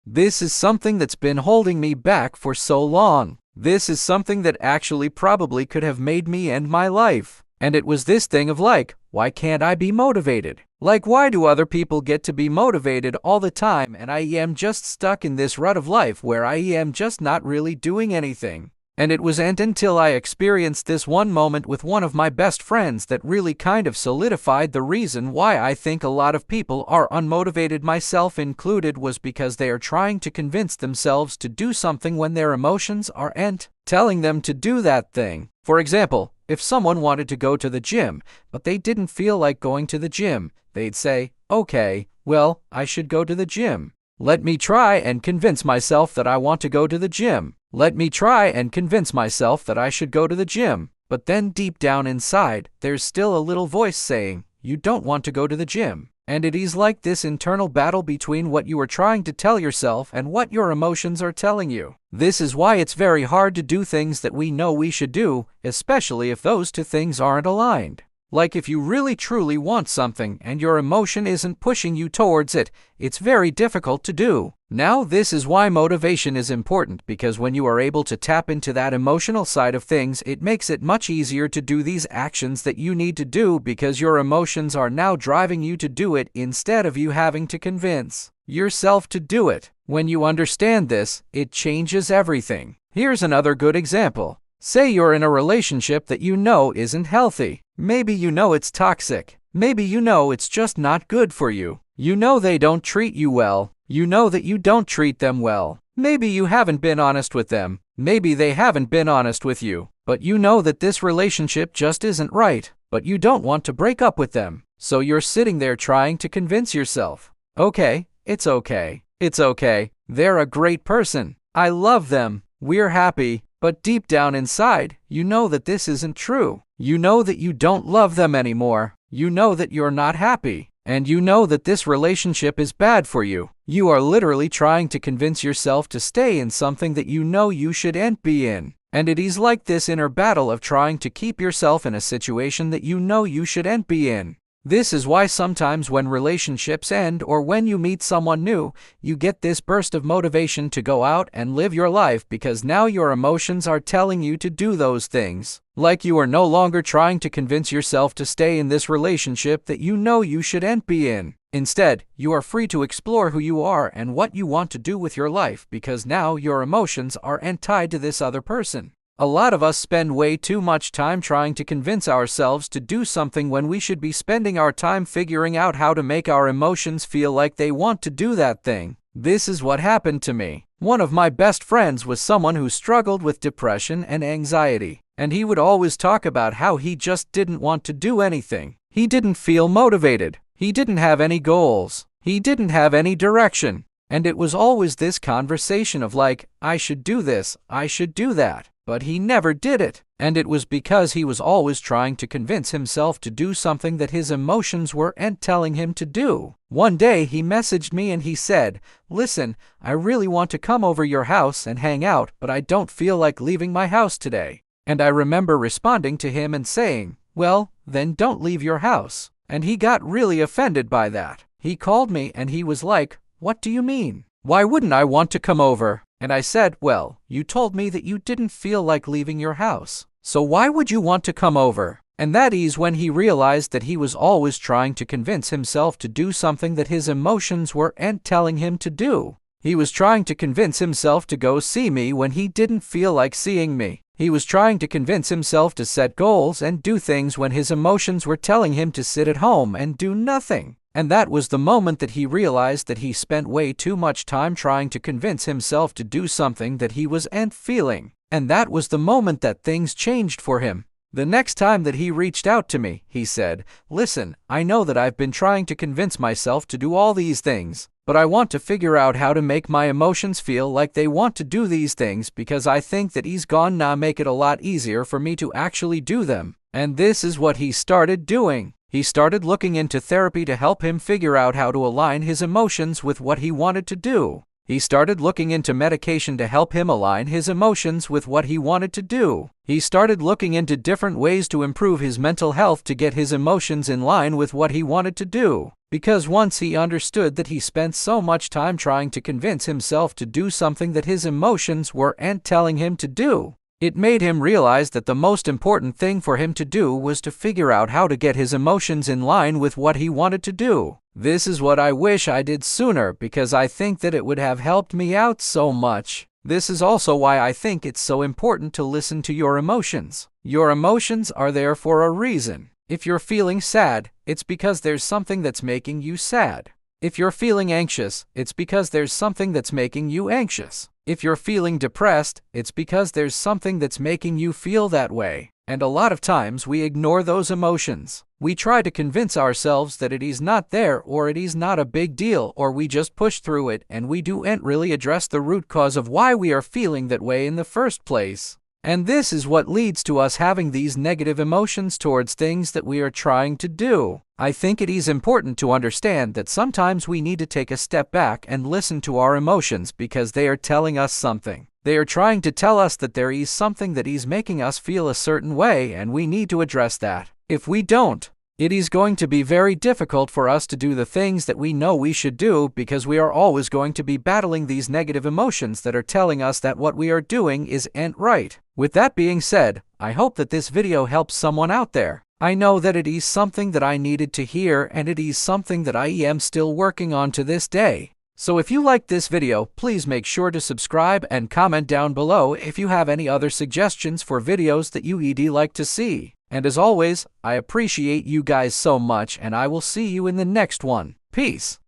This is something that's been holding me back for so long. This is something that actually probably could have made me end my life. And it was this thing of like, why can't I be motivated? Like, why do other people get to be motivated all the time and I am just stuck in this rut of life where I am just not really doing anything? And it wasn't until I experienced this one moment with one of my best friends that really kind of solidified the reason why I think a lot of people are unmotivated, myself included, was because they are trying to convince themselves to do something when their emotions aren't telling them to do that thing. For example, if someone wanted to go to the gym, but they didn't feel like going to the gym, they'd say, okay, well, I should go to the gym. Let me try and convince myself that I want to go to the gym. Let me try and convince myself that I should go to the gym. But then deep down inside, there's still a little voice saying, you don't want to go to the gym. And it is like this internal battle between what you are trying to tell yourself and what your emotions are telling you. This is why it's very hard to do things that we know we should do, especially if those two things aren't aligned. Like if you really truly want something and your emotion isn't pushing you towards it, it's very difficult to do. Now, this is why motivation is important, because when you are able to tap into that emotional side of things, it makes it much easier to do these actions that you need to do because your emotions are now driving you to do it instead of you having to convince yourself to do it. When you understand this, it changes everything. Here's another good example. Say you're in a relationship that you know isn't healthy. Maybe you know it's toxic. Maybe you know it's just not good for you. You know they don't treat you well. You know that you don't treat them well. Maybe you haven't been honest with them. Maybe they haven't been honest with you. But you know that this relationship just isn't right. But you don't want to break up with them. So you're sitting there trying to convince yourself, okay, it's okay. It's okay. They're a great person. I love them. We're happy. But deep down inside, you know that this isn't true. You know that you don't love them anymore. You know that you're not happy. And you know that this relationship is bad for you. You are literally trying to convince yourself to stay in something that you know you shouldn't be in. And it is like this inner battle of trying to keep yourself in a situation that you know you shouldn't be in. This is why sometimes when relationships end or when you meet someone new, you get this burst of motivation to go out and live your life because now your emotions are telling you to do those things. Like you are no longer trying to convince yourself to stay in this relationship that you know you shouldn't be in. Instead, you are free to explore who you are and what you want to do with your life because now your emotions aren't tied to this other person. A lot of us spend way too much time trying to convince ourselves to do something when we should be spending our time figuring out how to make our emotions feel like they want to do that thing. This is what happened to me. One of my best friends was someone who struggled with depression and anxiety, and he would always talk about how he just didn't want to do anything. He didn't feel motivated. He didn't have any goals. He didn't have any direction. And it was always this conversation of like, I should do this, I should do that. But he never did it. And it was because he was always trying to convince himself to do something that his emotions weren't telling him to do. One day he messaged me and he said, listen, I really want to come over your house and hang out, but I don't feel like leaving my house today. And I remember responding to him and saying, well, then don't leave your house. And he got really offended by that. He called me and he was like, what do you mean? Why wouldn't I want to come over? And I said, well, you told me that you didn't feel like leaving your house. So why would you want to come over? And that is when he realized that he was always trying to convince himself to do something that his emotions weren't telling him to do. He was trying to convince himself to go see me when he didn't feel like seeing me. He was trying to convince himself to set goals and do things when his emotions were telling him to sit at home and do nothing. And that was the moment that he realized that he spent way too much time trying to convince himself to do something that he wasn't feeling. And that was the moment that things changed for him. The next time that he reached out to me, he said, listen, I know that I've been trying to convince myself to do all these things, but I want to figure out how to make my emotions feel like they want to do these things because I think that he's gone now make it a lot easier for me to actually do them. And this is what he started doing. He started looking into therapy to help him figure out how to align his emotions with what he wanted to do. He started looking into medication to help him align his emotions with what he wanted to do. He started looking into different ways to improve his mental health to get his emotions in line with what he wanted to do. Because once he understood that he spent so much time trying to convince himself to do something that his emotions weren't telling him to do, it made him realize that the most important thing for him to do was to figure out how to get his emotions in line with what he wanted to do. This is what I wish I did sooner, because I think that it would have helped me out so much. This is also why I think it's so important to listen to your emotions. Your emotions are there for a reason. If you're feeling sad, it's because there's something that's making you sad. If you're feeling anxious, it's because there's something that's making you anxious. If you're feeling depressed, it's because there's something that's making you feel that way. And a lot of times we ignore those emotions. We try to convince ourselves that it is not there, or it is not a big deal, or we just push through it, and we don't really address the root cause of why we are feeling that way in the first place. And this is what leads to us having these negative emotions towards things that we are trying to do. I think it is important to understand that sometimes we need to take a step back and listen to our emotions, because they are telling us something. They are trying to tell us that there is something that is making us feel a certain way, and we need to address that. If we don't, it is going to be very difficult for us to do the things that we know we should do, because we are always going to be battling these negative emotions that are telling us that what we are doing isn't right. With that being said, I hope that this video helps someone out there. I know that it is something that I needed to hear, and it is something that I am still working on to this day. So if you liked this video, please make sure to subscribe and comment down below if you have any other suggestions for videos that you'd like to see. And as always, I appreciate you guys so much, and I will see you in the next one. Peace.